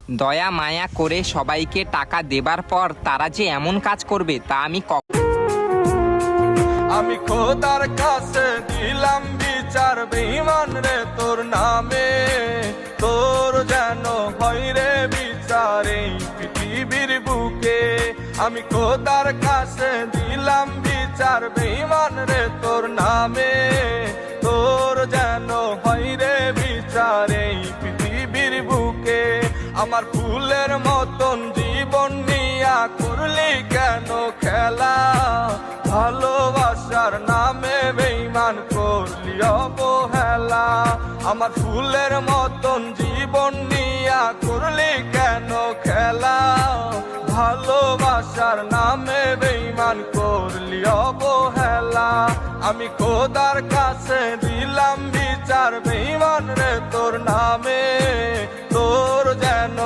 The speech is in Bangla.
দয়া মায়া করে সবাইকে টাকা দেবার পর তারা যে এমন কাজ করবে তা আমি খোদার কাছে দিলাম বিচার বেঈমান রে তোর নামে, তোর যেন হয় রে বিচার এই পৃথিবীর বুকে। আমি খোদার কাছে দিলাম বিচার বেঈমান রে তোর নামে, তোর যেন হয় রে বিচার এই পৃথিবীর বুকে। আমার ফুলের মতন জীবন নিয়া করলি কেন খেলা, ভালোবাসার নামে বেঈমান করলি অবহেলা। আমার ফুলের মতন জীবন নিয়া করলি কেন খেলা, ভালোবাসার নামে বেঈমান করলি অবহেলা। আমি খোদার কাছে দিলাম বিচার বেঈমান রে তোর নামে, তোর যেন